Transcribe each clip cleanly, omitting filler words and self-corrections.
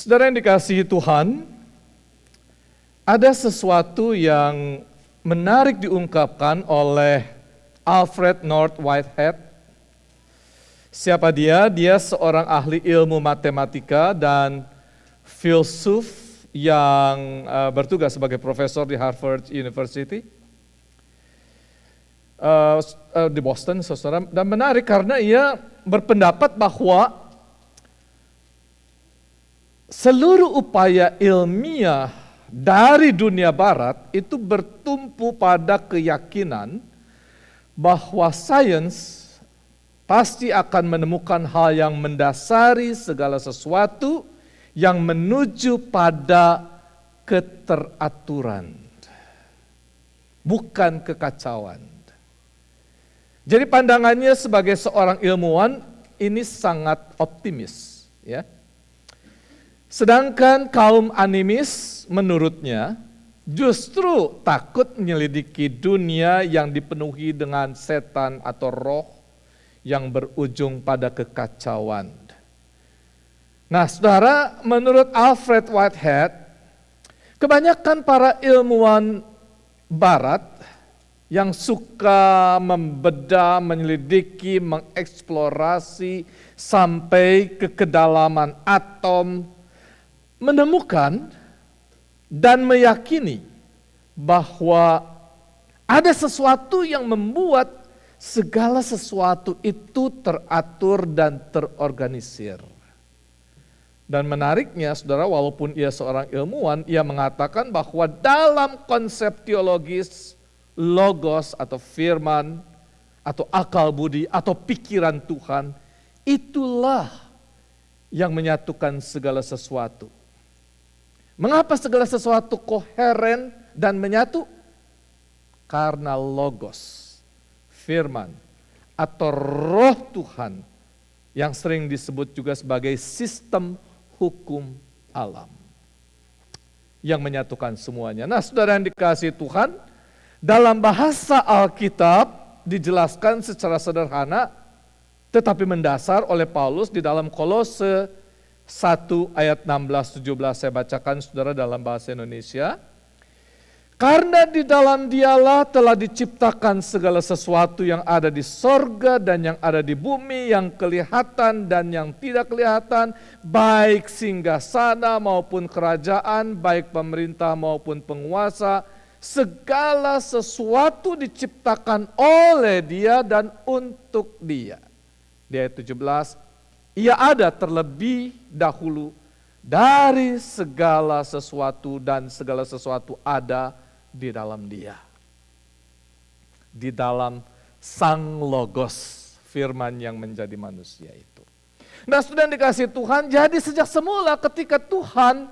Saudara yang dikasihi Tuhan, ada sesuatu yang menarik diungkapkan oleh Alfred North Whitehead. Siapa dia? Dia seorang ahli ilmu matematika dan filsuf yang bertugas sebagai profesor di Harvard University di Boston, saudara. Dan menarik karena ia berpendapat bahwa seluruh upaya ilmiah dari dunia barat itu bertumpu pada keyakinan bahwa sains pasti akan menemukan hal yang mendasari segala sesuatu yang menuju pada keteraturan, bukan kekacauan. Jadi pandangannya sebagai seorang ilmuwan ini sangat optimis, ya. Sedangkan kaum animis menurutnya justru takut menyelidiki dunia yang dipenuhi dengan setan atau roh yang berujung pada kekacauan. Nah, saudara, menurut Alfred Whitehead, kebanyakan para ilmuwan barat yang suka membedah, menyelidiki, mengeksplorasi sampai ke kedalaman atom, menemukan dan meyakini bahwa ada sesuatu yang membuat segala sesuatu itu teratur dan terorganisir. Dan menariknya, saudara, walaupun ia seorang ilmuwan, ia mengatakan bahwa dalam konsep teologis logos atau firman atau akal budi atau pikiran Tuhan, itulah yang menyatukan segala sesuatu. Mengapa segala sesuatu koheren dan menyatu? Karena logos, firman, atau roh Tuhan yang sering disebut juga sebagai sistem hukum alam yang menyatukan semuanya. Nah, saudara yang dikasihi Tuhan, dalam bahasa Alkitab dijelaskan secara sederhana tetapi mendasar oleh Paulus di dalam Kolose 1 ayat 16-17, saya bacakan saudara dalam bahasa Indonesia. Karena di dalam Dialah telah diciptakan segala sesuatu yang ada di sorga dan yang ada di bumi, yang kelihatan dan yang tidak kelihatan, baik singgasana maupun kerajaan, baik pemerintah maupun penguasa, segala sesuatu diciptakan oleh Dia dan untuk Dia. Di ayat 17, Ia ada terlebih dahulu dari segala sesuatu dan segala sesuatu ada di dalam Dia. Di dalam Sang Logos, firman yang menjadi manusia itu. Nah, sudah dikasih Tuhan, jadi sejak semula ketika Tuhan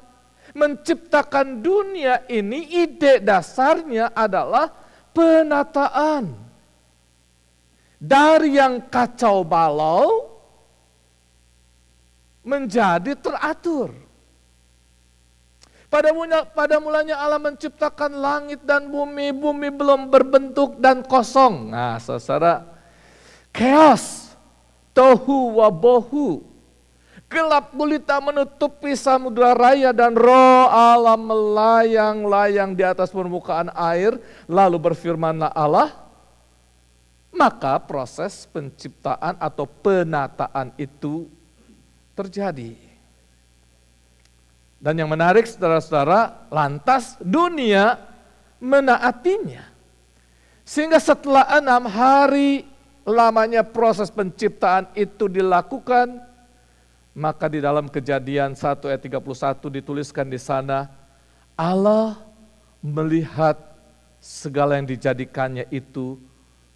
menciptakan dunia ini, ide dasarnya adalah penataan. Dari yang kacau balau menjadi teratur. Pada mulanya Allah menciptakan langit dan bumi, bumi belum berbentuk dan kosong. Nah, saudara, chaos, tohu wabohu, gelap gulita menutupi samudra raya dan roh Allah melayang-layang di atas permukaan air. Lalu berfirmanlah Allah, maka proses penciptaan atau penataan itu terjadi. Dan yang menarik saudara-saudara, lantas dunia menaatinya. Sehingga setelah 6 hari lamanya proses penciptaan itu dilakukan, maka di dalam Kejadian 1 ayat 31 dituliskan di sana, Allah melihat segala yang dijadikannya itu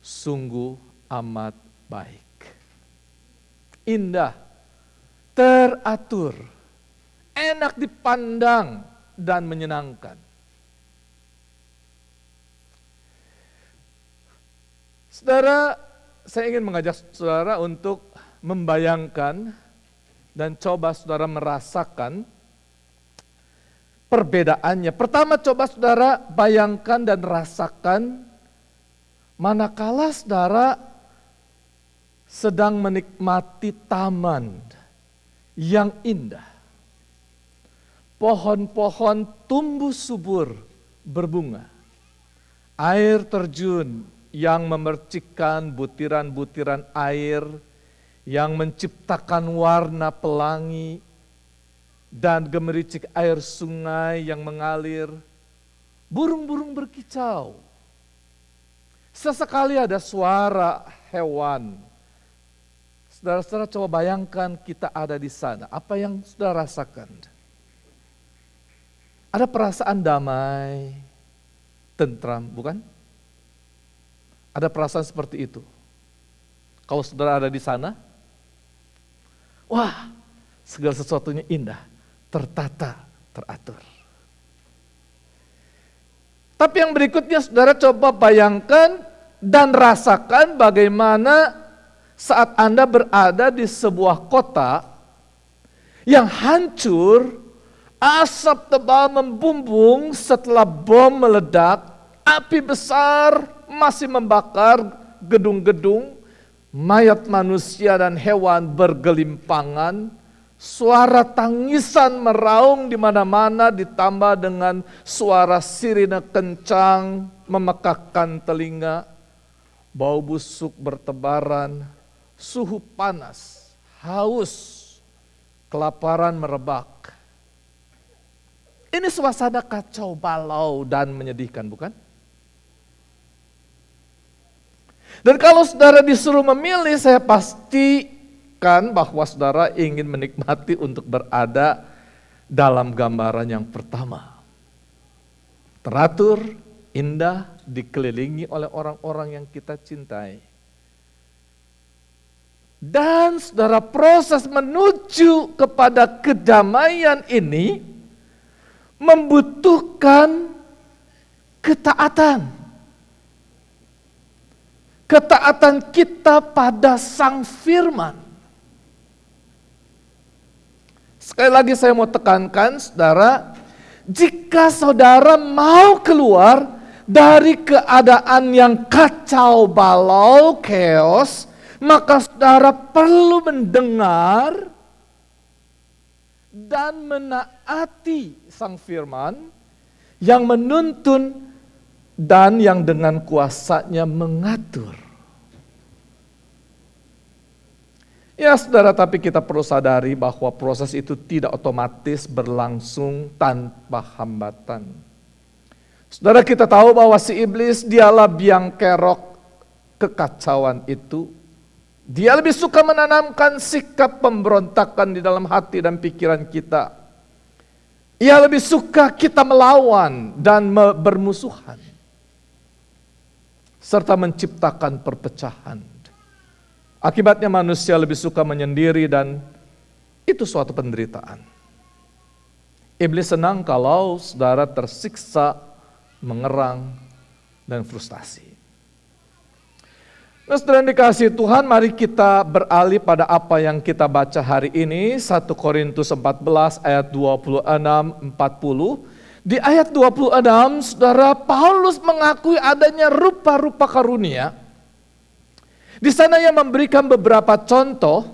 sungguh amat baik. Indah, teratur, enak dipandang dan menyenangkan. Saudara, saya ingin mengajak saudara untuk membayangkan dan coba saudara merasakan perbedaannya. Pertama, coba saudara bayangkan dan rasakan manakala saudara sedang menikmati taman yang indah. pohon-pohon tumbuh subur, berbunga. Air terjun yang memercikkan butiran-butiran air, yang menciptakan warna pelangi, dan gemericik air sungai yang mengalir. Burung-burung berkicau. Sesekali ada suara hewan. Saudara-saudara, coba bayangkan kita ada di sana. Apa yang saudara rasakan? Ada perasaan damai, tentram, bukan? Ada perasaan seperti itu. Kalau saudara ada di sana, wah, segala sesuatunya indah, tertata, teratur. Tapi yang berikutnya saudara coba bayangkan dan rasakan bagaimana saat Anda berada di sebuah kota yang hancur, asap tebal membumbung setelah bom meledak, api besar masih membakar gedung-gedung, mayat manusia dan hewan bergelimpangan, suara tangisan meraung di mana-mana ditambah dengan suara sirine kencang memekakkan telinga, bau busuk bertebaran, suhu panas, haus, kelaparan merebak. Ini suasana kacau balau dan menyedihkan, bukan? Dan kalau saudara disuruh memilih, saya pastikan bahwa saudara ingin menikmati untuk berada dalam gambaran yang pertama. Teratur, indah, dikelilingi oleh orang-orang yang kita cintai. Dan saudara, proses menuju kepada kedamaian ini membutuhkan ketaatan. Ketaatan kita pada Sang Firman. Sekali lagi saya mau tekankan, saudara, jika saudara mau keluar dari keadaan yang kacau balau, chaos, maka saudara perlu mendengar dan menaati Sang Firman yang menuntun dan yang dengan kuasanya mengatur. Ya saudara, tapi kita perlu sadari bahwa proses itu tidak otomatis berlangsung tanpa hambatan. Saudara, kita tahu bahwa si iblis dialah biang kerok kekacauan itu. Dia lebih suka menanamkan sikap pemberontakan di dalam hati dan pikiran kita. Ia lebih suka kita melawan dan bermusuhan, serta menciptakan perpecahan. Akibatnya manusia lebih suka menyendiri dan itu suatu penderitaan. Iblis senang kalau saudara tersiksa, mengerang, dan frustasi. Nah, saudara dikasihi Tuhan, mari kita beralih pada apa yang kita baca hari ini, 1 Korintus 14 ayat 26-40. Di ayat 26, saudara, Paulus mengakui adanya rupa-rupa karunia. Di sana ia memberikan beberapa contoh,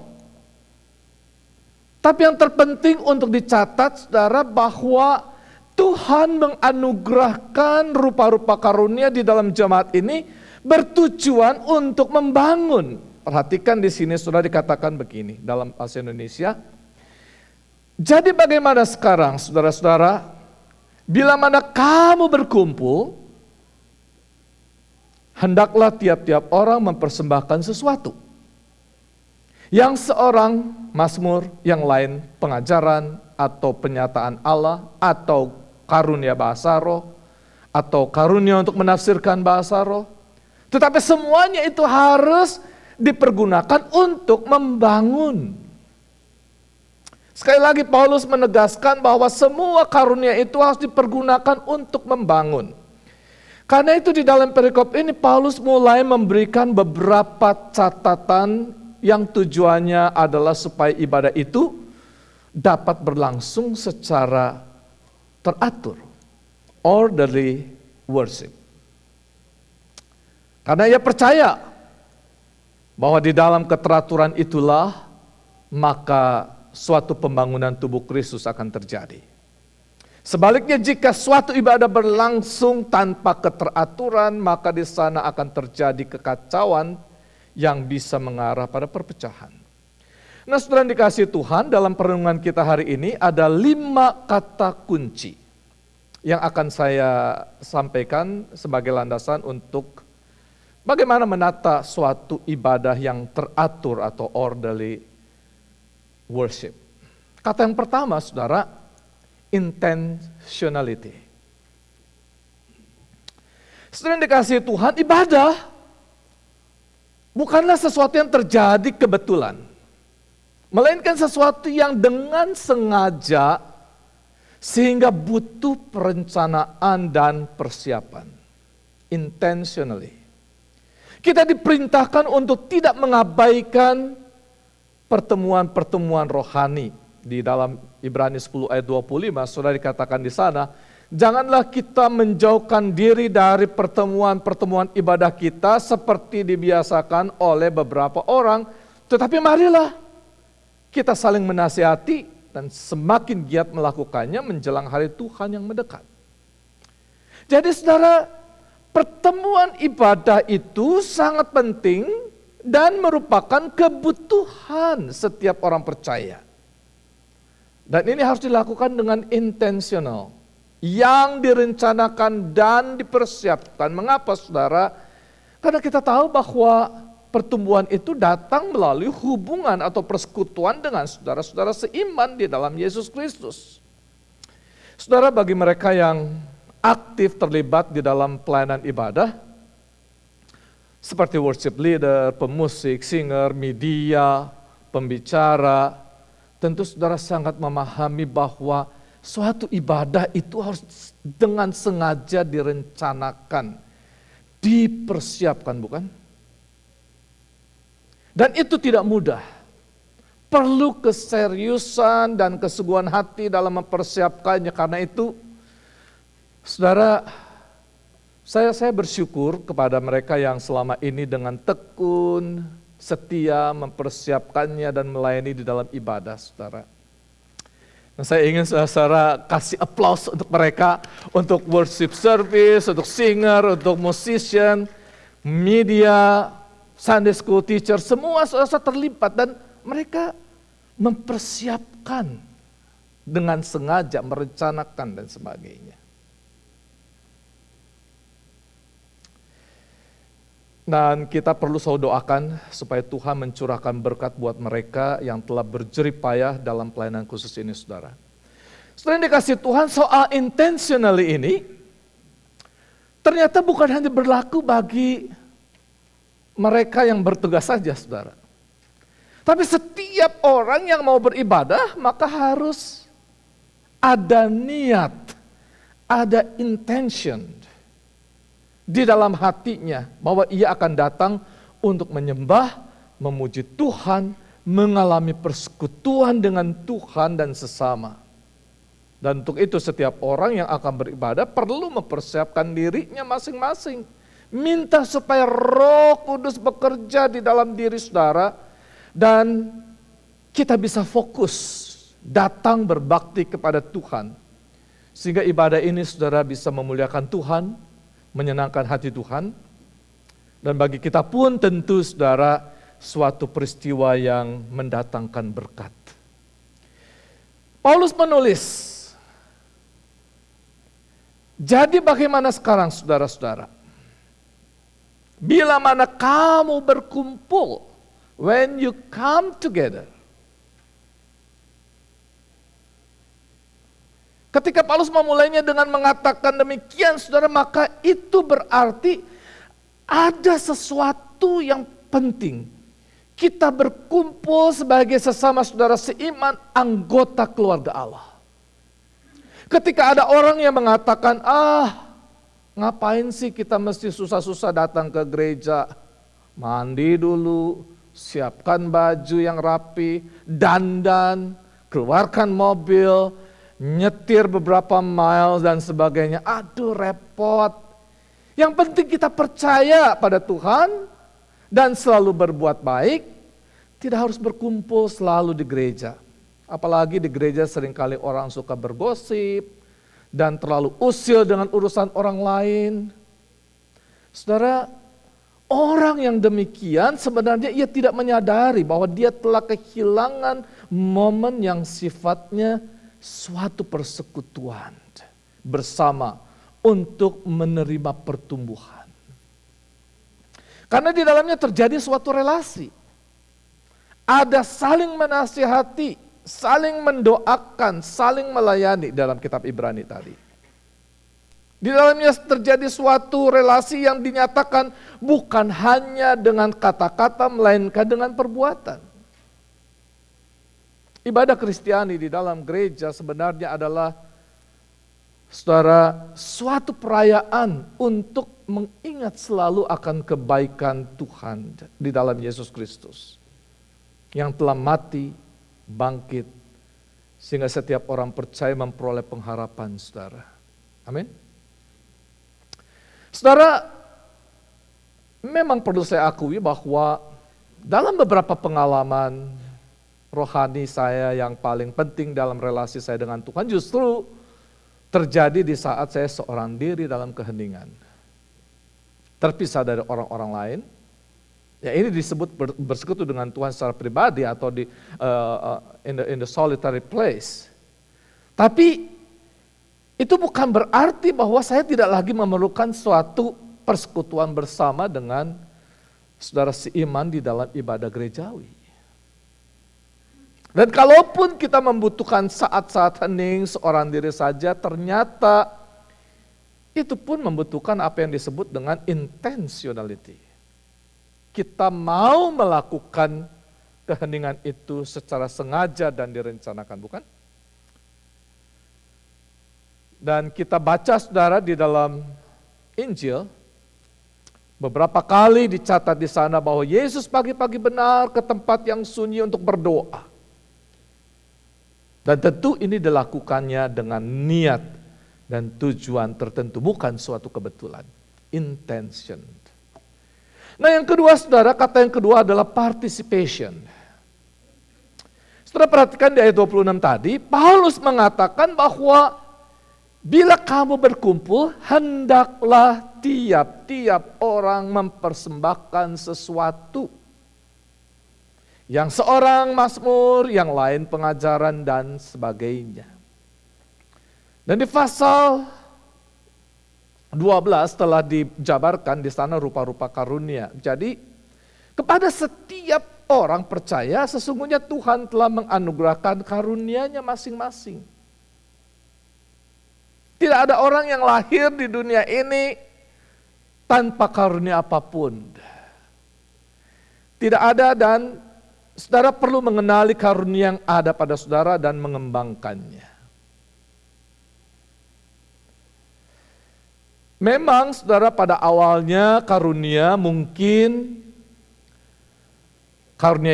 tapi yang terpenting untuk dicatat, saudara, bahwa Tuhan menganugerahkan rupa-rupa karunia di dalam jemaat ini bertujuan untuk membangun. Perhatikan di sini sudah dikatakan begini dalam bahasa Indonesia. Jadi bagaimana sekarang saudara-saudara? Bila mana kamu berkumpul, hendaklah tiap-tiap orang mempersembahkan sesuatu. Yang seorang mazmur, yang lain pengajaran atau penyataan Allah, atau karunia bahasa roh, atau karunia untuk menafsirkan bahasa roh. Tetapi semuanya itu harus dipergunakan untuk membangun. Sekali lagi Paulus menegaskan bahwa semua karunia itu harus dipergunakan untuk membangun. Karena itu di dalam perikop ini Paulus mulai memberikan beberapa catatan yang tujuannya adalah supaya ibadah itu dapat berlangsung secara teratur. Orderly worship. Karena ia percaya bahwa di dalam keteraturan itulah maka suatu pembangunan tubuh Kristus akan terjadi. Sebaliknya jika suatu ibadah berlangsung tanpa keteraturan, maka di sana akan terjadi kekacauan yang bisa mengarah pada perpecahan. Nah, saudara yang dikasihi Tuhan, dalam perenungan kita hari ini ada 5 kata kunci yang akan saya sampaikan sebagai landasan untuk bagaimana menata suatu ibadah yang teratur atau orderly worship. Kata yang pertama, saudara, intentionality. Saudara yang dikasihi Tuhan, ibadah bukanlah sesuatu yang terjadi kebetulan, melainkan sesuatu yang dengan sengaja sehingga butuh perencanaan dan persiapan. Intentionally. Kita diperintahkan untuk tidak mengabaikan pertemuan-pertemuan rohani. Di dalam Ibrani 10 ayat 25, sudah dikatakan di sana, janganlah kita menjauhkan diri dari pertemuan-pertemuan ibadah kita seperti dibiasakan oleh beberapa orang, tetapi marilah kita saling menasihati dan semakin giat melakukannya menjelang hari Tuhan yang mendekat. Jadi saudara, pertemuan ibadah itu sangat penting dan merupakan kebutuhan setiap orang percaya. Dan ini harus dilakukan dengan intentional, yang direncanakan dan dipersiapkan. Mengapa saudara? Karena kita tahu bahwa pertumbuhan itu datang melalui hubungan atau persekutuan dengan saudara-saudara seiman di dalam Yesus Kristus. Saudara, bagi mereka yang aktif terlibat di dalam pelayanan ibadah, seperti worship leader, pemusik, singer, media, pembicara, tentu saudara sangat memahami bahwa suatu ibadah itu harus dengan sengaja direncanakan, dipersiapkan, bukan? Dan itu tidak mudah. Perlu keseriusan dan kesungguhan hati dalam mempersiapkannya. Karena itu, saudara, saya bersyukur kepada mereka yang selama ini dengan tekun, setia mempersiapkannya dan melayani di dalam ibadah, saudara. Nah, saya ingin saudara kasih applause untuk mereka, untuk worship service, untuk singer, untuk musician, media, Sunday school teacher, semua saudara terlibat dan mereka mempersiapkan dengan sengaja, merencanakan dan sebagainya. Dan kita perlu selalu doakan supaya Tuhan mencurahkan berkat buat mereka yang telah berjerih payah dalam pelayanan khusus ini, saudara. Saudara yang dikasihi Tuhan, soal intentionally ini ternyata bukan hanya berlaku bagi mereka yang bertugas saja, saudara. Tapi setiap orang yang mau beribadah maka harus ada niat, ada intention di dalam hatinya bahwa ia akan datang untuk menyembah, memuji Tuhan, mengalami persekutuan dengan Tuhan dan sesama. Dan untuk itu setiap orang yang akan beribadah perlu mempersiapkan dirinya masing-masing. Minta supaya Roh Kudus bekerja di dalam diri saudara dan kita bisa fokus datang berbakti kepada Tuhan. Sehingga ibadah ini saudara bisa memuliakan Tuhan, menyenangkan hati Tuhan, dan bagi kita pun tentu saudara suatu peristiwa yang mendatangkan berkat. Paulus menulis, jadi bagaimana sekarang saudara-saudara? Bila mana kamu berkumpul, when you come together. Ketika Paulus memulainya dengan mengatakan demikian, saudara, maka itu berarti ada sesuatu yang penting. Kita berkumpul sebagai sesama saudara seiman, anggota keluarga Allah. Ketika ada orang yang mengatakan, ngapain sih kita mesti susah-susah datang ke gereja, mandi dulu, siapkan baju yang rapi, dandan, keluarkan mobil, nyetir beberapa mile dan sebagainya. Aduh, repot. Yang penting kita percaya pada Tuhan dan selalu berbuat baik. Tidak harus berkumpul selalu di gereja. Apalagi di gereja seringkali orang suka bergosip, dan terlalu usil dengan urusan orang lain. Saudara, orang yang demikian sebenarnya ia tidak menyadari bahwa dia telah kehilangan momen yang sifatnya suatu persekutuan bersama untuk menerima pertumbuhan. Karena di dalamnya terjadi suatu relasi. Ada saling menasihati, saling mendoakan, saling melayani dalam kitab Ibrani tadi. Di dalamnya terjadi suatu relasi yang dinyatakan bukan hanya dengan kata-kata melainkan dengan perbuatan. Ibadah Kristiani di dalam gereja sebenarnya adalah, saudara, suatu perayaan untuk mengingat selalu akan kebaikan Tuhan di dalam Yesus Kristus yang telah mati, bangkit, sehingga setiap orang percaya memperoleh pengharapan, saudara. Amin. Saudara, memang perlu saya akui bahwa dalam beberapa pengalaman rohani saya yang paling penting dalam relasi saya dengan Tuhan justru terjadi di saat saya seorang diri dalam keheningan. Terpisah dari orang-orang lain. Ya, ini disebut bersekutu dengan Tuhan secara pribadi atau in the solitary place. Tapi itu bukan berarti bahwa saya tidak lagi memerlukan suatu persekutuan bersama dengan saudara seiman di dalam ibadah gerejawi. Dan kalaupun kita membutuhkan saat-saat hening seorang diri saja, ternyata itu pun membutuhkan apa yang disebut dengan intentionality. Kita mau melakukan keheningan itu secara sengaja dan direncanakan, bukan? Dan kita baca, saudara, di dalam Injil, beberapa kali dicatat di sana bahwa Yesus pagi-pagi benar ke tempat yang sunyi untuk berdoa. Dan tentu ini dilakukannya dengan niat dan tujuan tertentu, bukan suatu kebetulan. Intention. Nah, yang kedua, saudara, kata yang kedua adalah participation. Saudara perhatikan di ayat 26 tadi, Paulus mengatakan bahwa bila kamu berkumpul, hendaklah tiap-tiap orang mempersembahkan sesuatu. Yang seorang mazmur, yang lain pengajaran dan sebagainya. Dan di pasal 12 telah dijabarkan di sana rupa-rupa karunia. Jadi kepada setiap orang percaya sesungguhnya Tuhan telah menganugerahkan karunia-Nya masing-masing. Tidak ada orang yang lahir di dunia ini tanpa karunia apapun. Tidak ada, dan saudara perlu mengenali karunia yang ada pada saudara dan mengembangkannya. Memang saudara pada awalnya karunia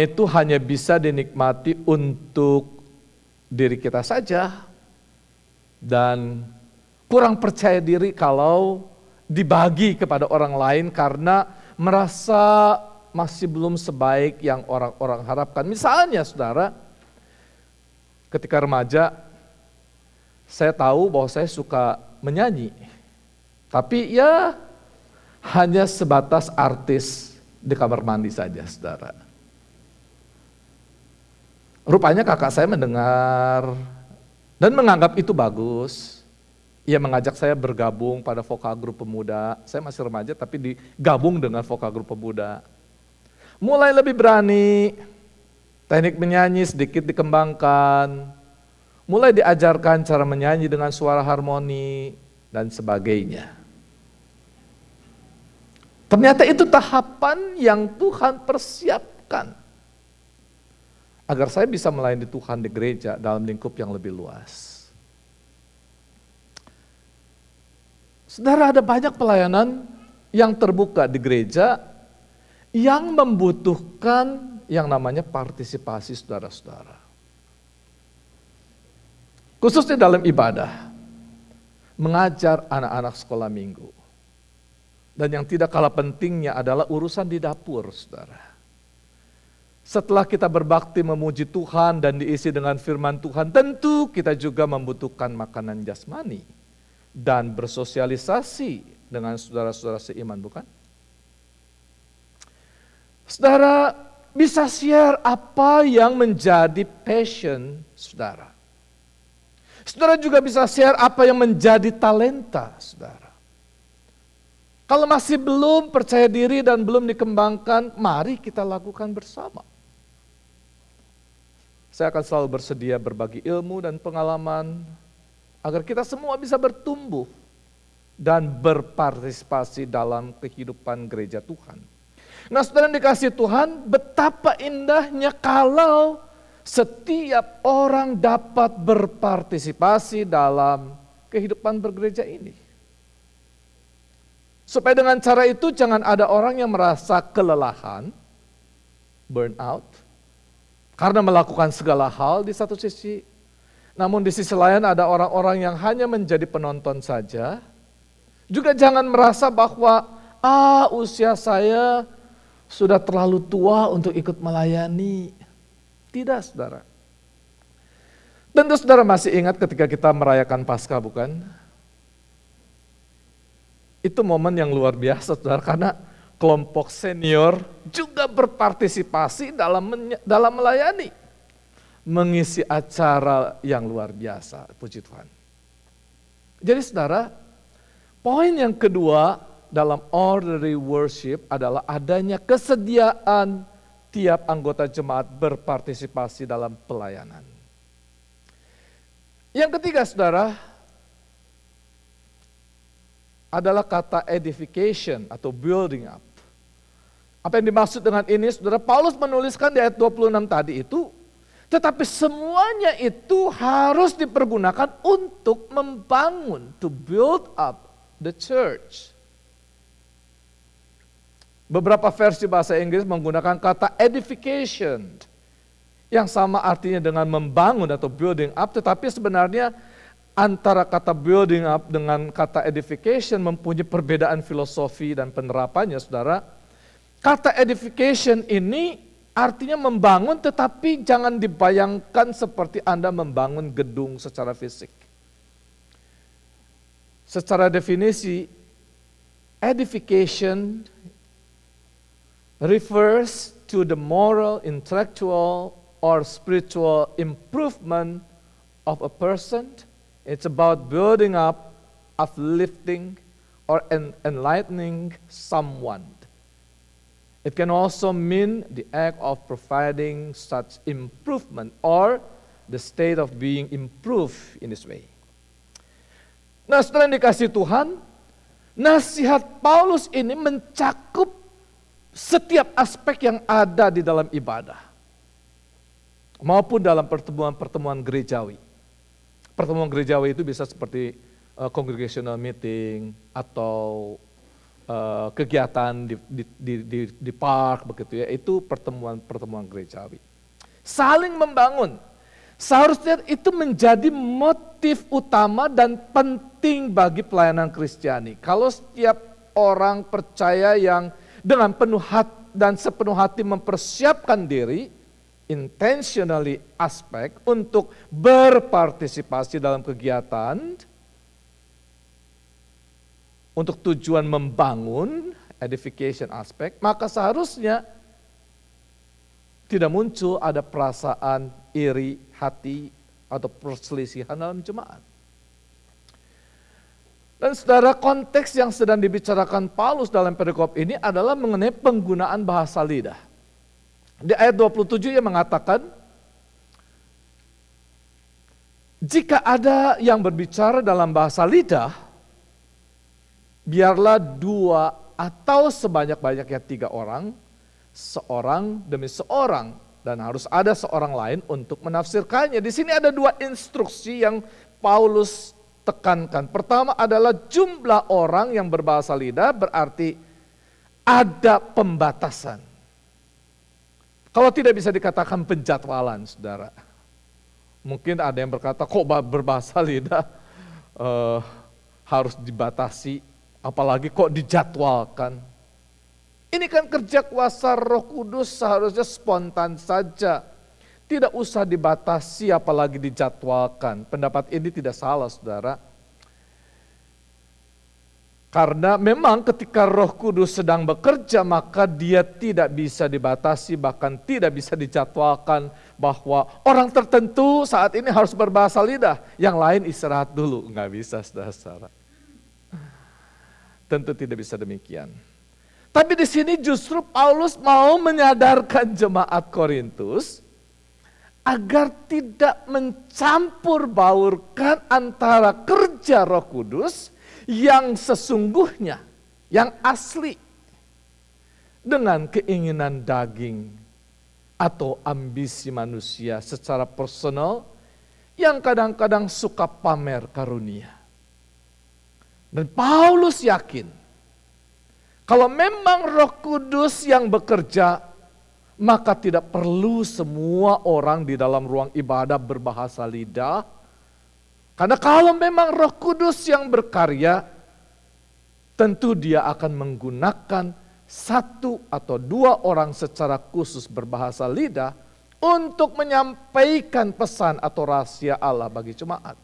itu hanya bisa dinikmati untuk diri kita saja. Dan kurang percaya diri kalau dibagi kepada orang lain karena merasa masih belum sebaik yang orang-orang harapkan. Misalnya saudara, ketika remaja, saya tahu bahwa saya suka menyanyi. Tapi ya hanya sebatas artis di kamar mandi saja, saudara. Rupanya kakak saya mendengar dan menganggap itu bagus. Ia mengajak saya bergabung pada vokal grup pemuda. Saya masih remaja tapi digabung dengan vokal grup pemuda. Mulai lebih berani, teknik menyanyi sedikit dikembangkan. Mulai diajarkan cara menyanyi dengan suara harmoni dan sebagainya. Ternyata itu tahapan yang Tuhan persiapkan agar saya bisa melayani Tuhan di gereja dalam lingkup yang lebih luas. Saudara, ada banyak pelayanan yang terbuka di gereja yang membutuhkan yang namanya partisipasi saudara-saudara. Khususnya dalam ibadah, mengajar anak-anak sekolah minggu. Dan yang tidak kalah pentingnya adalah urusan di dapur, saudara. Setelah kita berbakti memuji Tuhan dan diisi dengan firman Tuhan, tentu kita juga membutuhkan makanan jasmani. dan bersosialisasi dengan saudara-saudara seiman, bukan? Saudara bisa share apa yang menjadi passion saudara. Saudara juga bisa share apa yang menjadi talenta saudara. Kalau masih belum percaya diri dan belum dikembangkan, mari kita lakukan bersama. Saya akan selalu bersedia berbagi ilmu dan pengalaman agar kita semua bisa bertumbuh dan berpartisipasi dalam kehidupan gereja Tuhan. Nah, saudara yang dikasihi Tuhan, betapa indahnya kalau setiap orang dapat berpartisipasi dalam kehidupan bergereja ini. Supaya dengan cara itu jangan ada orang yang merasa kelelahan, burn out, karena melakukan segala hal di satu sisi. Namun di sisi lain ada orang-orang yang hanya menjadi penonton saja. Juga jangan merasa bahwa usia saya sudah terlalu tua untuk ikut melayani. Tidak, saudara. Tentu saudara masih ingat ketika kita merayakan Paskah, bukan? Itu momen yang luar biasa, saudara, karena kelompok senior juga berpartisipasi dalam melayani. Mengisi acara yang luar biasa, puji Tuhan. Jadi saudara, poin yang kedua dalam orderly worship adalah adanya kesediaan tiap anggota jemaat berpartisipasi dalam pelayanan. Yang ketiga saudara, adalah kata edification atau building up. Apa yang dimaksud dengan ini saudara? Paulus menuliskan di ayat 26 tadi itu, tetapi semuanya itu harus dipergunakan untuk membangun, to build up the church. Beberapa versi bahasa Inggris menggunakan kata edification, yang sama artinya dengan membangun atau building up, tetapi sebenarnya antara kata building up dengan kata edification mempunyai perbedaan filosofi dan penerapannya, saudara. Kata edification ini artinya membangun, tetapi jangan dibayangkan seperti Anda membangun gedung secara fisik. Secara definisi, edification refers to the moral, intellectual, or spiritual improvement of a person. It's about building up, uplifting, or enlightening someone. It can also mean the act of providing such improvement or the state of being improved in this way. Nah, setelah dikasih Tuhan, nasihat Paulus ini mencakup setiap aspek yang ada di dalam ibadah, maupun dalam pertemuan-pertemuan gerejawi. Pertemuan gerejawi itu bisa seperti congregational meeting atau kegiatan di park begitu ya. Itu pertemuan gerejawi. Saling membangun. Seharusnya itu menjadi motif utama dan penting bagi pelayanan Kristiani. Kalau setiap orang percaya yang dengan penuh hati dan sepenuh hati mempersiapkan diri, intentionally aspek untuk berpartisipasi dalam kegiatan, untuk tujuan membangun, edification aspek, maka seharusnya tidak muncul ada perasaan iri hati atau perselisihan dalam jemaat. Dan saudara, konteks yang sedang dibicarakan Paulus dalam perikop ini adalah mengenai penggunaan bahasa lidah. Di ayat 27 ia mengatakan, jika ada yang berbicara dalam bahasa lidah, biarlah 2 atau sebanyak-banyaknya 3 orang, seorang demi seorang, dan harus ada seorang lain untuk menafsirkannya. Di sini ada 2 instruksi yang Paulus tekankan. Pertama adalah jumlah orang yang berbahasa lidah, berarti ada pembatasan. Kalau tidak bisa dikatakan penjadwalan, saudara. Mungkin ada yang berkata, kok berbahasa lidah harus dibatasi, apalagi kok dijadwalkan. Ini kan kerja kuasa Roh Kudus, seharusnya spontan saja. Tidak usah dibatasi apalagi dijadwalkan. Pendapat ini tidak salah, saudara. Karena memang ketika Roh Kudus sedang bekerja, maka dia tidak bisa dibatasi, bahkan tidak bisa dijadwalkan bahwa orang tertentu saat ini harus berbahasa lidah, yang lain istirahat dulu. Nggak bisa, saudara-saudara. Tentu tidak bisa demikian. Tapi di sini justru Paulus mau menyadarkan jemaat Korintus agar tidak mencampur baurkan antara kerja Roh Kudus yang sesungguhnya, yang asli, dengan keinginan daging atau ambisi manusia secara personal yang kadang-kadang suka pamer karunia. Dan Paulus yakin, kalau memang Roh Kudus yang bekerja, maka tidak perlu semua orang di dalam ruang ibadah berbahasa lidah. Karena kalau memang Roh Kudus yang berkarya, tentu dia akan menggunakan satu atau dua orang secara khusus berbahasa lidah untuk menyampaikan pesan atau rahasia Allah bagi jemaat.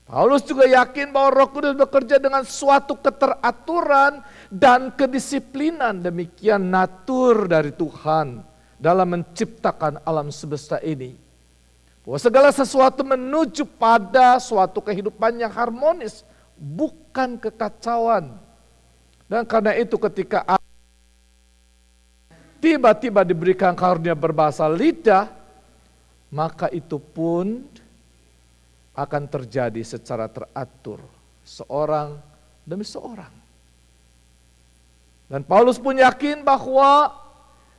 Paulus juga yakin bahwa Roh Kudus bekerja dengan suatu keteraturan dan kedisiplinan, demikian natur dari Tuhan dalam menciptakan alam semesta ini. Bahwa segala sesuatu menuju pada suatu kehidupan yang harmonis, bukan kekacauan. Dan karena itu ketika tiba-tiba diberikan karunia berbahasa lidah, maka itu pun akan terjadi secara teratur, seorang demi seorang. Dan Paulus pun yakin bahwa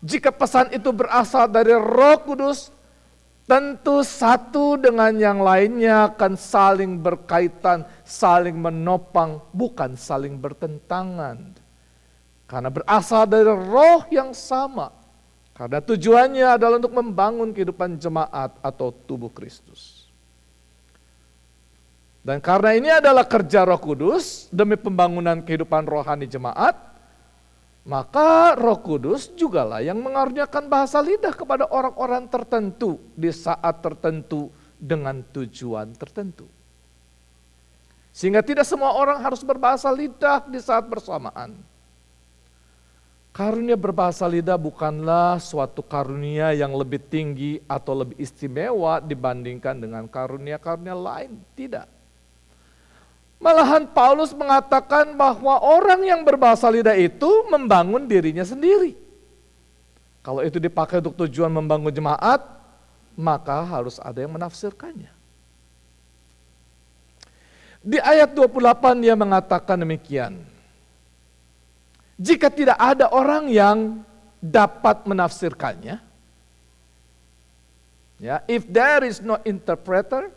jika pesan itu berasal dari Roh Kudus, tentu satu dengan yang lainnya akan saling berkaitan, saling menopang, bukan saling bertentangan. Karena berasal dari roh yang sama. Karena tujuannya adalah untuk membangun kehidupan jemaat atau tubuh Kristus. Dan karena ini adalah kerja Roh Kudus demi pembangunan kehidupan rohani jemaat, maka Roh Kudus jugalah yang mengaruniakan bahasa lidah kepada orang-orang tertentu di saat tertentu dengan tujuan tertentu. Sehingga tidak semua orang harus berbahasa lidah di saat bersamaan. Karunia berbahasa lidah bukanlah suatu karunia yang lebih tinggi atau lebih istimewa dibandingkan dengan karunia-karunia lain, tidak. Malahan Paulus mengatakan bahwa orang yang berbahasa lidah itu membangun dirinya sendiri. Kalau itu dipakai untuk tujuan membangun jemaat, maka harus ada yang menafsirkannya. Di ayat 28 dia mengatakan demikian. Jika tidak ada orang yang dapat menafsirkannya, ya, if there is no interpreter,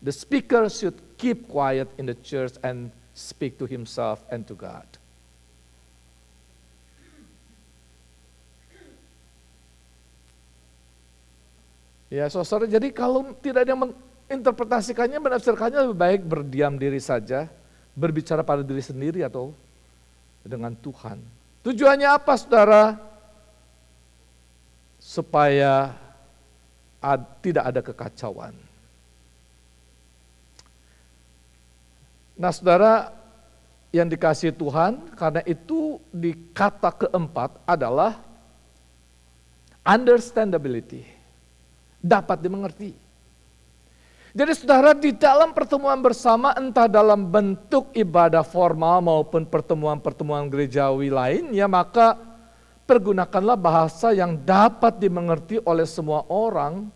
the speaker should keep quiet in the church and speak to himself and to God. Ya saudara, jadi kalau tidak ada yang menginterpretasikannya, menafsirkannya, lebih baik berdiam diri saja, berbicara pada diri sendiri atau dengan Tuhan. Tujuannya apa saudara? Supaya tidak ada kekacauan. Nah saudara yang dikasihi Tuhan, karena itu di kata keempat adalah understandability, dapat dimengerti. Jadi saudara di dalam pertemuan bersama, entah dalam bentuk ibadah formal maupun pertemuan-pertemuan gerejawi lainnya, maka pergunakanlah bahasa yang dapat dimengerti oleh semua orang.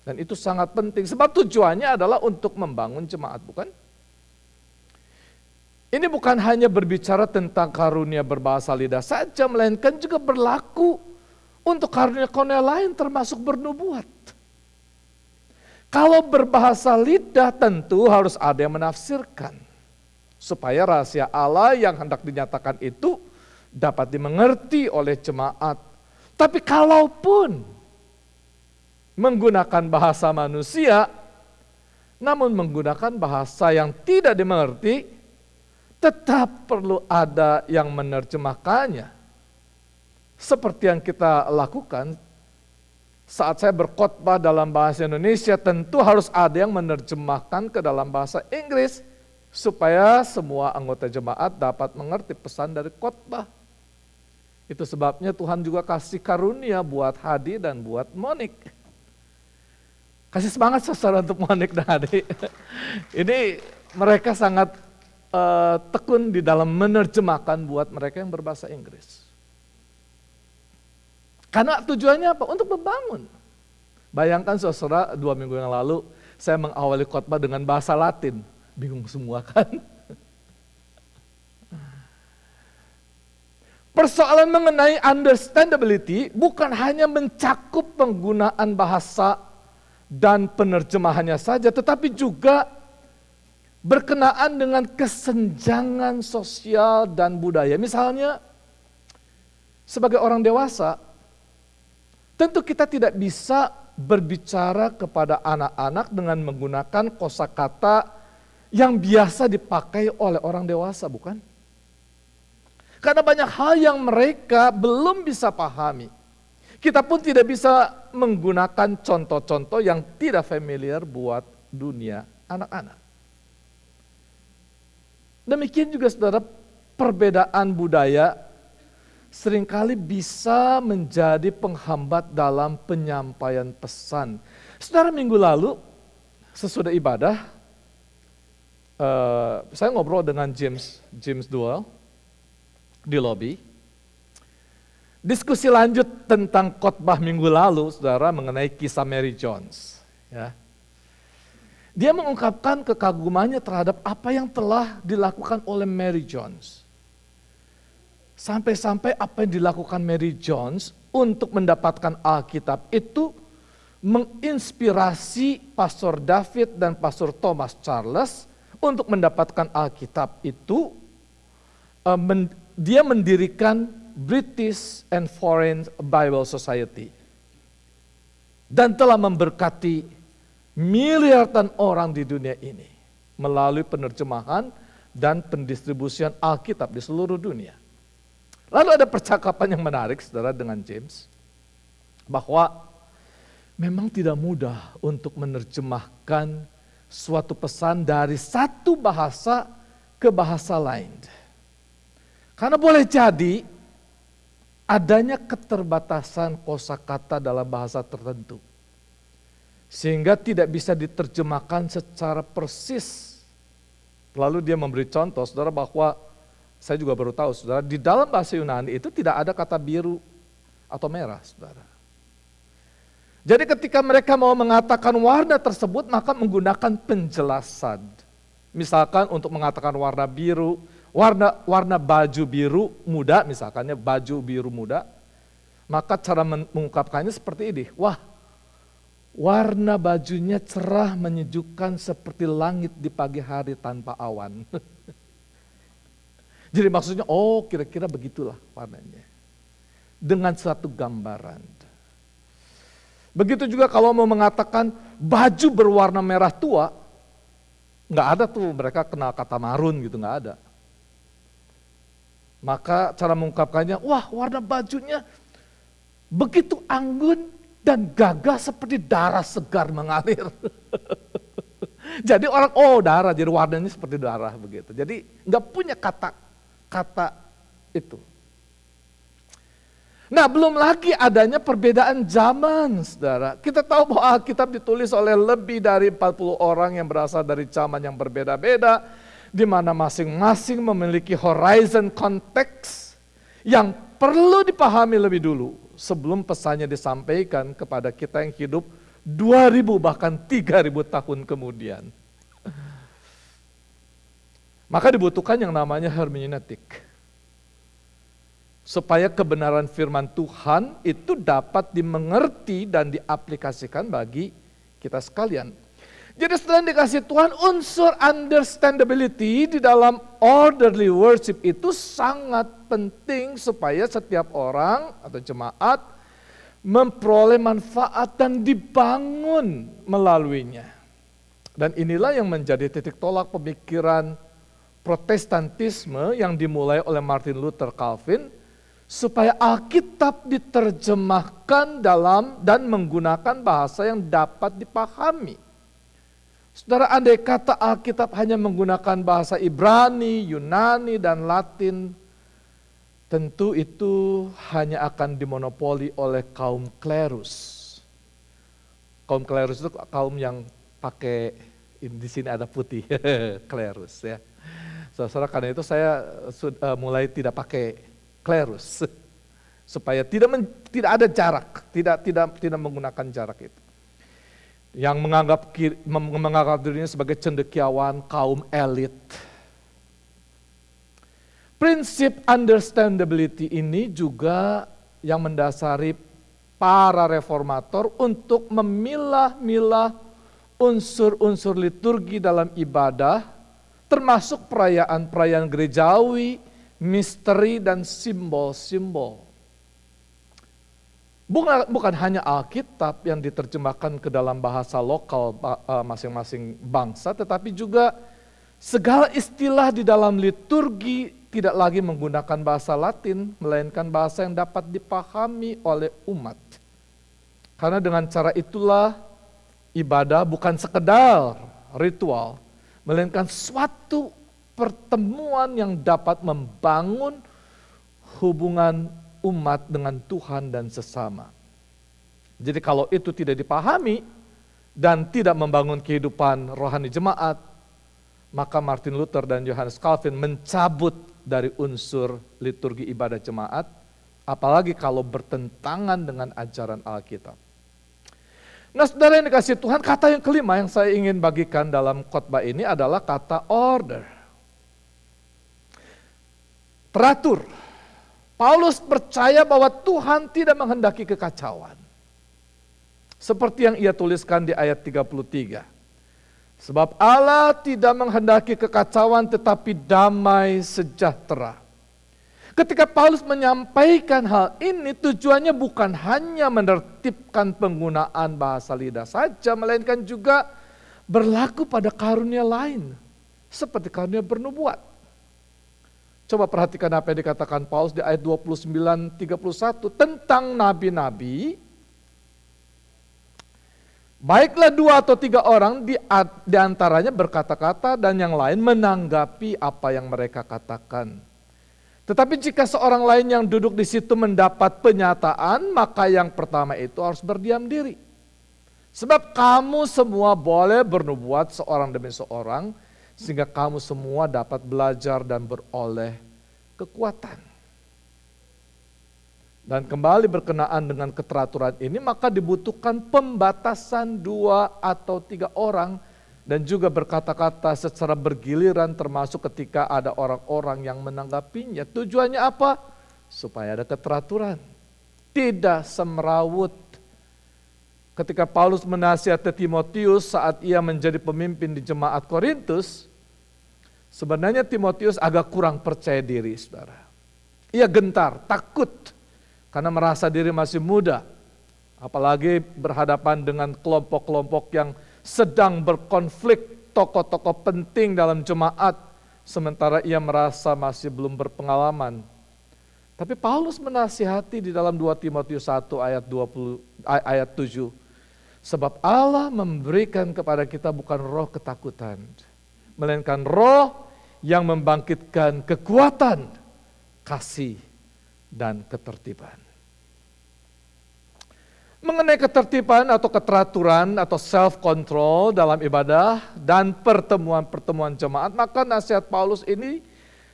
Dan itu sangat penting, sebab tujuannya adalah untuk membangun jemaat, bukan? Ini bukan hanya berbicara tentang karunia berbahasa lidah saja, melainkan juga berlaku untuk karunia-karunia lain termasuk bernubuat. Kalau berbahasa lidah tentu harus ada yang menafsirkan. Supaya rahasia Allah yang hendak dinyatakan itu dapat dimengerti oleh jemaat. Tapi kalaupun menggunakan bahasa manusia, namun menggunakan bahasa yang tidak dimengerti, tetap perlu ada yang menerjemahkannya. Seperti yang kita lakukan saat saya berkhotbah dalam bahasa Indonesia, tentu harus ada yang menerjemahkan ke dalam bahasa Inggris. supaya semua anggota jemaat dapat mengerti pesan dari khotbah. Itu sebabnya Tuhan juga kasih karunia buat Hadi dan buat Monik. Kasih semangat saudara untuk Monik dan Hadi. Ini mereka sangat tekun di dalam menerjemahkan buat mereka yang berbahasa Inggris. Karena tujuannya apa? Untuk membangun. Bayangkan saudara, 2 minggu yang lalu saya mengawali khotbah dengan bahasa Latin. Bingung semua kan? Persoalan mengenai understandability bukan hanya mencakup penggunaan bahasa dan penerjemahannya saja, tetapi juga berkenaan dengan kesenjangan sosial dan budaya. Misalnya, sebagai orang dewasa, tentu kita tidak bisa berbicara kepada anak-anak dengan menggunakan kosakata yang biasa dipakai oleh orang dewasa, bukan? Karena banyak hal yang mereka belum bisa pahami. Kita pun tidak bisa menggunakan contoh-contoh yang tidak familiar buat dunia anak-anak. Demikian juga saudara, perbedaan budaya seringkali bisa menjadi penghambat dalam penyampaian pesan. Saudara, minggu lalu sesudah ibadah, saya ngobrol dengan James Duell di lobi. Diskusi lanjut tentang khotbah minggu lalu, saudara, mengenai kisah Mary Jones. Ya. Dia mengungkapkan kekagumannya terhadap apa yang telah dilakukan oleh Mary Jones. Sampai-sampai apa yang dilakukan Mary Jones untuk mendapatkan Alkitab itu menginspirasi Pastor David dan Pastor Thomas Charles untuk mendapatkan Alkitab itu. Dia mendirikan British and Foreign Bible Society dan telah memberkati miliaran orang di dunia ini melalui penerjemahan dan pendistribusian Alkitab di seluruh dunia. Lalu ada percakapan yang menarik saudara dengan James, bahwa memang tidak mudah untuk menerjemahkan suatu pesan dari satu bahasa ke bahasa lain. Karena boleh jadi adanya keterbatasan kosakata dalam bahasa tertentu. Sehingga tidak bisa diterjemahkan secara persis. Lalu dia memberi contoh, saudara, bahwa saya juga baru tahu, saudara, di dalam bahasa Yunani itu tidak ada kata biru atau merah, saudara. Jadi ketika mereka mau mengatakan warna tersebut, maka menggunakan penjelasan. Misalkan untuk mengatakan warna biru, warna baju biru muda, misalkannya baju biru muda, maka cara mengungkapkannya seperti ini. Wah, warna bajunya cerah menyejukkan seperti langit di pagi hari tanpa awan. Jadi maksudnya, oh kira-kira begitulah warnanya. Dengan suatu gambaran. Begitu juga kalau mau mengatakan baju berwarna merah tua, nggak ada tuh mereka kenal kata marun gitu, nggak ada. Maka cara mengungkapkannya, wah warna bajunya begitu anggun dan gagah seperti darah segar mengalir. Jadi orang, oh darah, jadi warnanya seperti darah begitu. Jadi nggak punya kata itu. Nah, belum lagi adanya perbedaan zaman, saudara. Kita tahu bahwa Alkitab ditulis oleh lebih dari 40 orang yang berasal dari zaman yang berbeda-beda, di mana masing-masing memiliki horizon konteks yang perlu dipahami lebih dulu sebelum pesannya disampaikan kepada kita yang hidup 2000 bahkan 3000 tahun kemudian. Maka dibutuhkan yang namanya hermeneutik. Supaya kebenaran firman Tuhan itu dapat dimengerti dan diaplikasikan bagi kita sekalian. Jadi setelah dikasih Tuhan, unsur understandability di dalam orderly worship itu sangat penting supaya setiap orang atau jemaat memperoleh manfaat dan dibangun melaluinya. Dan inilah yang menjadi titik tolak pemikiran Protestantisme yang dimulai oleh Martin Luther Calvin, supaya Alkitab diterjemahkan dalam dan menggunakan bahasa yang dapat dipahami. Saudara, andai kata Alkitab hanya menggunakan bahasa Ibrani, Yunani, dan Latin, tentu itu hanya akan dimonopoli oleh kaum klerus. Kaum klerus itu kaum yang pakai, di sini ada putih, klerus ya. Saudara, karena itu saya mulai tidak pakai klerus, supaya tidak ada jarak, tidak menggunakan jarak itu. Yang menganggap dirinya sebagai cendekiawan, kaum elit. Prinsip understandability ini juga yang mendasari para reformator untuk memilah-milah unsur-unsur liturgi dalam ibadah, termasuk perayaan-perayaan gerejawi, misteri, dan simbol-simbol. Bukan hanya Alkitab yang diterjemahkan ke dalam bahasa lokal masing-masing bangsa, tetapi juga segala istilah di dalam liturgi tidak lagi menggunakan bahasa Latin, melainkan bahasa yang dapat dipahami oleh umat. Karena dengan cara itulah ibadah bukan sekedar ritual, melainkan suatu pertemuan yang dapat membangun hubungan umat dengan Tuhan dan sesama. Jadi kalau itu tidak dipahami dan tidak membangun kehidupan rohani jemaat, maka Martin Luther dan Johannes Calvin mencabut dari unsur liturgi ibadah jemaat, apalagi kalau bertentangan dengan ajaran Alkitab. Nah, saudara yang dikasihi Tuhan, kata yang kelima yang saya ingin bagikan dalam khotbah ini adalah kata order. Teratur. Paulus percaya bahwa Tuhan tidak menghendaki kekacauan. Seperti yang ia tuliskan di ayat 33. Sebab Allah tidak menghendaki kekacauan tetapi damai sejahtera. Ketika Paulus menyampaikan hal ini, tujuannya bukan hanya menertibkan penggunaan bahasa lidah saja, melainkan juga berlaku pada karunia lain, seperti karunia bernubuat. Coba perhatikan apa yang dikatakan Paulus di ayat 29-31 tentang nabi-nabi. Baiklah 2 atau 3 orang di antaranya berkata-kata dan yang lain menanggapi apa yang mereka katakan. Tetapi jika seorang lain yang duduk di situ mendapat penyataan, maka yang pertama itu harus berdiam diri. Sebab kamu semua boleh bernubuat seorang demi seorang, sehingga kamu semua dapat belajar dan beroleh kekuatan. Dan kembali berkenaan dengan keteraturan ini, maka dibutuhkan pembatasan 2 atau 3 orang dan juga berkata-kata secara bergiliran, termasuk ketika ada orang-orang yang menanggapinya. Tujuannya apa? Supaya ada keteraturan, tidak semrawut. Ketika Paulus menasihati Timotius saat ia menjadi pemimpin di jemaat Korintus, sebenarnya Timotius agak kurang percaya diri, saudara. Ia gentar, takut, karena merasa diri masih muda. Apalagi berhadapan dengan kelompok-kelompok yang sedang berkonflik, tokoh-tokoh penting dalam jemaat, sementara ia merasa masih belum berpengalaman. Tapi Paulus menasihati di dalam 2 Timotius 1 ayat 7. Sebab Allah memberikan kepada kita bukan roh ketakutan, melainkan roh yang membangkitkan kekuatan, kasih, dan ketertiban. Mengenai ketertiban atau keteraturan atau self-control dalam ibadah dan pertemuan-pertemuan jemaat, maka nasihat Paulus ini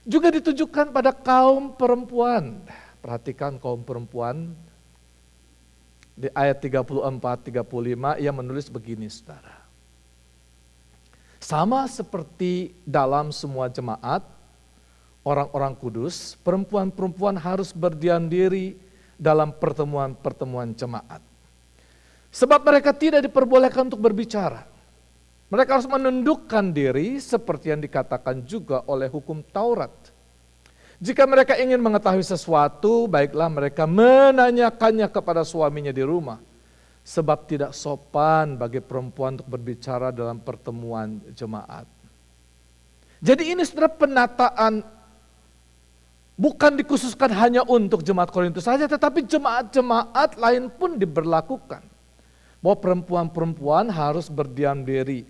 juga ditujukan pada kaum perempuan. Perhatikan kaum perempuan. Di ayat 34-35 ia menulis begini, saudara. Sama seperti dalam semua jemaat, orang-orang kudus, perempuan-perempuan harus berdiam diri dalam pertemuan-pertemuan jemaat. Sebab mereka tidak diperbolehkan untuk berbicara. Mereka harus menundukkan diri seperti yang dikatakan juga oleh hukum Taurat. Jika mereka ingin mengetahui sesuatu, baiklah mereka menanyakannya kepada suaminya di rumah. Sebab tidak sopan bagi perempuan untuk berbicara dalam pertemuan jemaat. Jadi ini saudara penataan bukan dikhususkan hanya untuk jemaat Korintus saja, tetapi jemaat-jemaat lain pun diberlakukan. Bahwa perempuan-perempuan harus berdiam diri.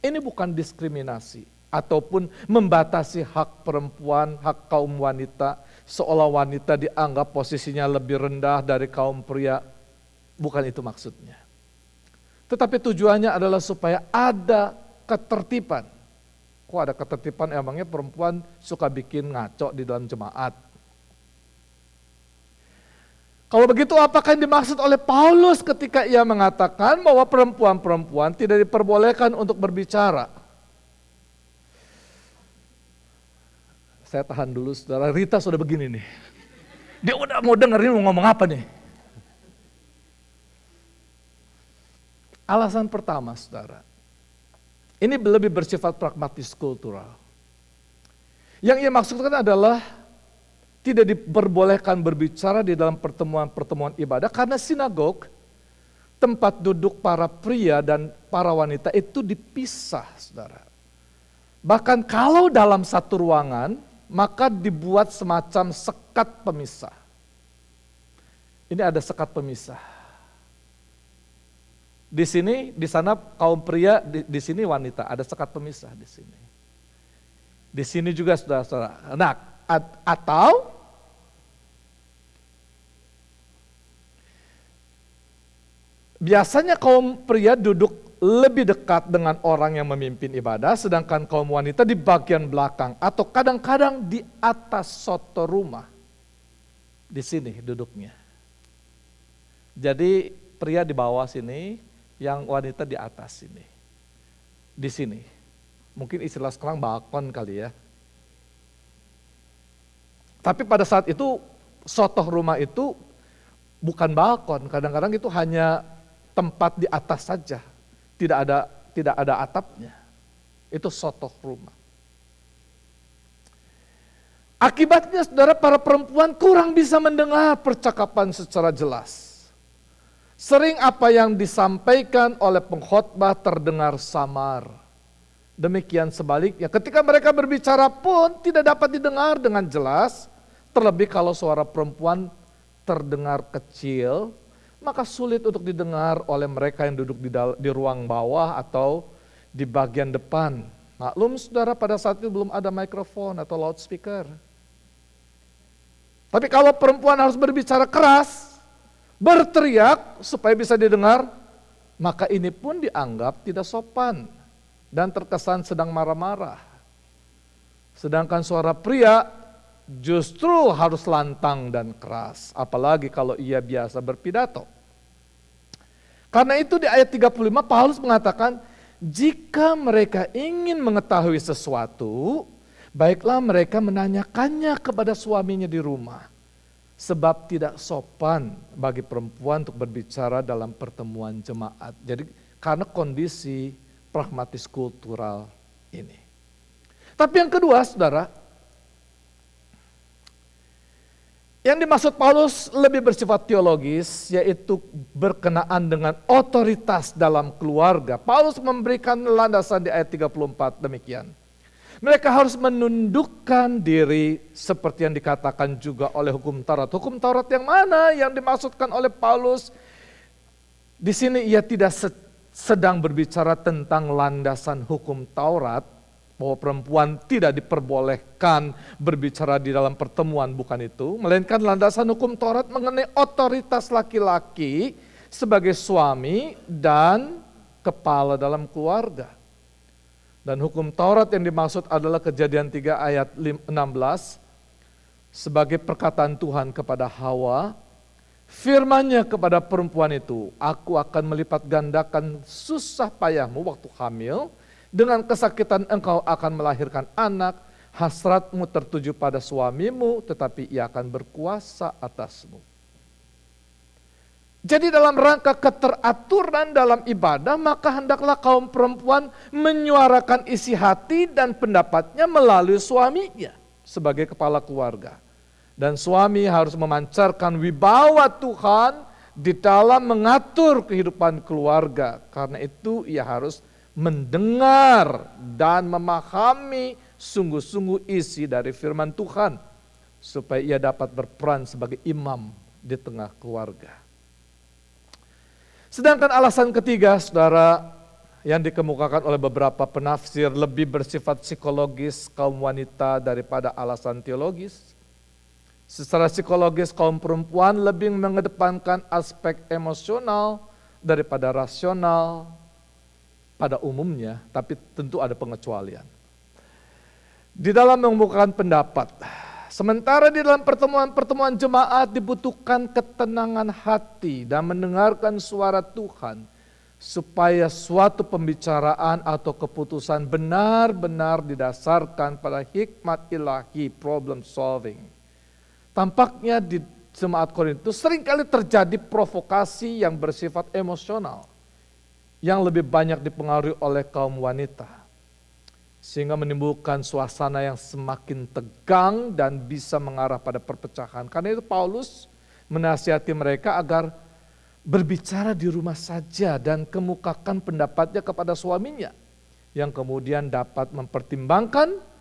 Ini bukan diskriminasi ataupun membatasi hak perempuan, hak kaum wanita, seolah wanita dianggap posisinya lebih rendah dari kaum pria. Bukan itu maksudnya. Tetapi tujuannya adalah supaya ada ketertiban. Kok ada ketertiban, emangnya perempuan suka bikin ngaco di dalam jemaat? Kalau begitu apakah yang dimaksud oleh Paulus ketika ia mengatakan bahwa perempuan-perempuan tidak diperbolehkan untuk berbicara? Saya tahan dulu saudara, Rita sudah begini nih. Dia udah mau dengerin mau ngomong apa nih. Alasan pertama saudara, ini lebih bersifat pragmatis kultural. Yang ia maksudkan adalah tidak diperbolehkan berbicara di dalam pertemuan-pertemuan ibadah karena sinagog, tempat duduk para pria dan para wanita itu dipisah, saudara. Bahkan kalau dalam satu ruangan, maka dibuat semacam sekat pemisah. Ini ada sekat pemisah. Di sini, di sana kaum pria, di sini wanita, ada sekat pemisah di sini. Di sini juga saudara-saudara. Nah, atau biasanya kaum pria duduk lebih dekat dengan orang yang memimpin ibadah, sedangkan kaum wanita di bagian belakang atau kadang-kadang di atas soto rumah. Di sini duduknya. Jadi pria di bawah sini, yang wanita di atas sini. Di sini. Mungkin istilah sekarang balkon kali ya. Tapi pada saat itu soto rumah itu bukan balkon, kadang-kadang itu hanya tempat di atas saja, tidak ada atapnya. Itu soto rumah. Akibatnya saudara, para perempuan kurang bisa mendengar percakapan secara jelas. Sering apa yang disampaikan oleh pengkhotbah terdengar samar. Demikian sebaliknya, ketika mereka berbicara pun tidak dapat didengar dengan jelas, terlebih kalau suara perempuan terdengar kecil, maka sulit untuk didengar oleh mereka yang duduk di ruang bawah atau di bagian depan. Maklum saudara, pada saat itu belum ada mikrofon atau loudspeaker. Tapi kalau perempuan harus berbicara keras, berteriak supaya bisa didengar, maka ini pun dianggap tidak sopan dan terkesan sedang marah-marah. Sedangkan suara pria justru harus lantang dan keras, apalagi kalau ia biasa berpidato. Karena itu di ayat 35 Paulus mengatakan, jika mereka ingin mengetahui sesuatu, baiklah mereka menanyakannya kepada suaminya di rumah. Sebab tidak sopan bagi perempuan untuk berbicara dalam pertemuan jemaat. Jadi karena kondisi pragmatis kultural ini. Tapi yang kedua saudara, yang dimaksud Paulus lebih bersifat teologis, yaitu berkenaan dengan otoritas dalam keluarga. Paulus memberikan landasan di ayat 34 demikian. Mereka harus menundukkan diri seperti yang dikatakan juga oleh hukum Taurat. Hukum Taurat yang mana yang dimaksudkan oleh Paulus? Di sini ia tidak sedang berbicara tentang landasan hukum Taurat, bahwa perempuan tidak diperbolehkan berbicara di dalam pertemuan, bukan itu. Melainkan landasan hukum Taurat mengenai otoritas laki-laki sebagai suami dan kepala dalam keluarga. Dan hukum Taurat yang dimaksud adalah Kejadian 3 ayat 16 sebagai perkataan Tuhan kepada Hawa, firman-Nya kepada perempuan itu, aku akan melipat gandakan susah payahmu waktu hamil, dengan kesakitan engkau akan melahirkan anak, hasratmu tertuju pada suamimu, tetapi ia akan berkuasa atasmu. Jadi dalam rangka keteraturan dalam ibadah, maka hendaklah kaum perempuan menyuarakan isi hati dan pendapatnya melalui suaminya sebagai kepala keluarga. Dan suami harus memancarkan wibawa Tuhan di dalam mengatur kehidupan keluarga. Karena itu ia harus mendengar dan memahami sungguh-sungguh isi dari firman Tuhan, supaya ia dapat berperan sebagai imam di tengah keluarga. Sedangkan alasan ketiga, saudara, yang dikemukakan oleh beberapa penafsir lebih bersifat psikologis kaum wanita daripada alasan teologis. Secara psikologis kaum perempuan lebih mengedepankan aspek emosional daripada rasional pada umumnya, tapi tentu ada pengecualian. Di dalam mengemukakan pendapat, sementara di dalam pertemuan-pertemuan jemaat dibutuhkan ketenangan hati dan mendengarkan suara Tuhan, supaya suatu pembicaraan atau keputusan benar-benar didasarkan pada hikmat ilahi problem solving. Tampaknya di jemaat Korintus seringkali terjadi provokasi yang bersifat emosional, yang lebih banyak dipengaruhi oleh kaum wanita, sehingga menimbulkan suasana yang semakin tegang dan bisa mengarah pada perpecahan. Karena itu Paulus menasihati mereka agar berbicara di rumah saja dan kemukakan pendapatnya kepada suaminya, yang kemudian dapat mempertimbangkan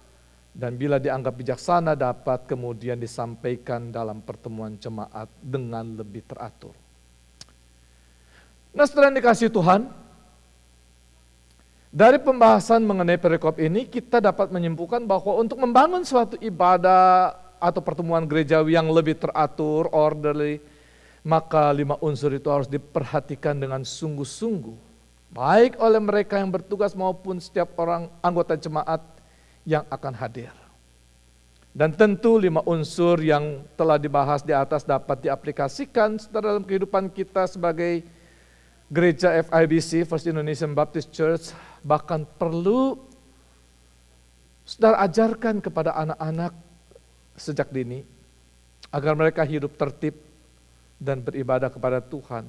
dan bila dianggap bijaksana dapat kemudian disampaikan dalam pertemuan jemaat dengan lebih teratur. Nah, setelah dikasih Tuhan, dari pembahasan mengenai perikop ini kita dapat menyimpulkan bahwa untuk membangun suatu ibadah atau pertemuan gerejawi yang lebih teratur, orderly, maka 5 unsur itu harus diperhatikan dengan sungguh-sungguh, baik oleh mereka yang bertugas maupun setiap orang anggota jemaat yang akan hadir. Dan tentu 5 unsur yang telah dibahas di atas dapat diaplikasikan dalam kehidupan kita sebagai gereja FIBC, First Indonesian Baptist Church, bahkan perlu saudara ajarkan kepada anak-anak sejak dini, agar mereka hidup tertib dan beribadah kepada Tuhan.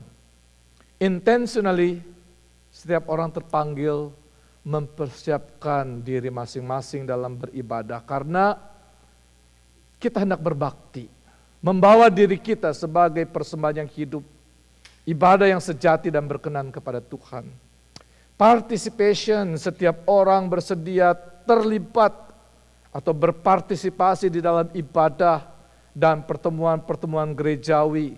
Intentionally, setiap orang terpanggil mempersiapkan diri masing-masing dalam beribadah, karena kita hendak berbakti, membawa diri kita sebagai persembahan yang hidup, ibadah yang sejati dan berkenan kepada Tuhan. Participation, setiap orang bersedia terlibat atau berpartisipasi di dalam ibadah dan pertemuan-pertemuan gerejawi.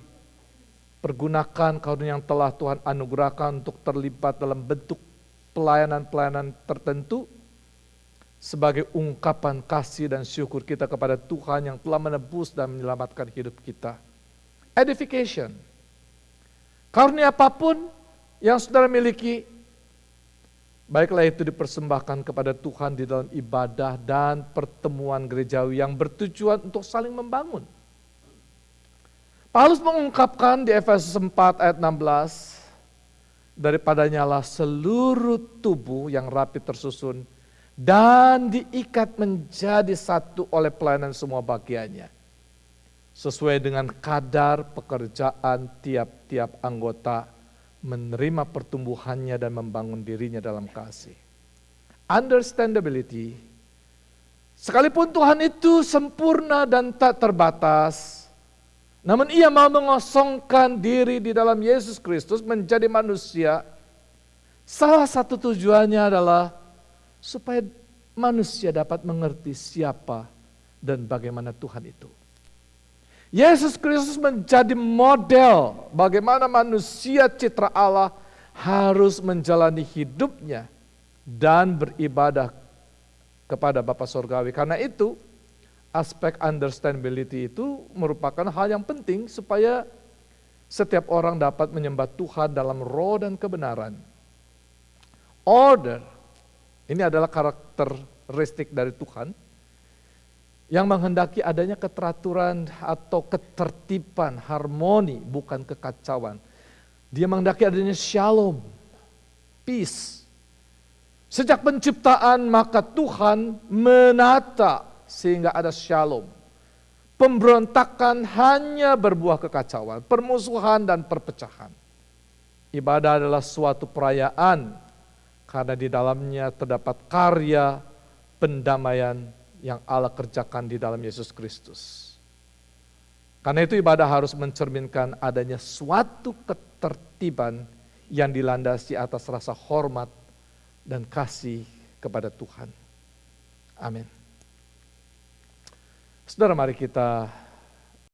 Pergunakan karunia yang telah Tuhan anugerahkan untuk terlibat dalam bentuk pelayanan-pelayanan tertentu sebagai ungkapan kasih dan syukur kita kepada Tuhan yang telah menebus dan menyelamatkan hidup kita. Edification, karunia apapun yang saudara miliki, baiklah itu dipersembahkan kepada Tuhan di dalam ibadah dan pertemuan gerejawi yang bertujuan untuk saling membangun. Paulus mengungkapkan di Efesus 4 ayat 16, daripadanya lah seluruh tubuh yang rapi tersusun dan diikat menjadi satu oleh pelayanan semua bagiannya, sesuai dengan kadar pekerjaan tiap-tiap anggota, menerima pertumbuhannya dan membangun dirinya dalam kasih. Understandability, sekalipun Tuhan itu sempurna dan tak terbatas, namun ia mau mengosongkan diri di dalam Yesus Kristus menjadi manusia. Salah satu tujuannya adalah supaya manusia dapat mengerti siapa dan bagaimana Tuhan itu. Yesus Kristus menjadi model bagaimana manusia citra Allah harus menjalani hidupnya dan beribadah kepada Bapa Surgawi. Karena itu, aspek understandability itu merupakan hal yang penting supaya setiap orang dapat menyembah Tuhan dalam roh dan kebenaran. Order, ini adalah karakteristik dari Tuhan yang menghendaki adanya keteraturan atau ketertiban, harmoni, bukan kekacauan. Dia menghendaki adanya shalom, peace. Sejak penciptaan maka Tuhan menata sehingga ada shalom. Pemberontakan hanya berbuah kekacauan, permusuhan dan perpecahan. Ibadah adalah suatu perayaan karena di dalamnya terdapat karya pendamaian yang Allah kerjakan di dalam Yesus Kristus. Karena itu ibadah harus mencerminkan adanya suatu ketertiban yang dilandasi atas rasa hormat dan kasih kepada Tuhan. Amin. Saudara, mari kita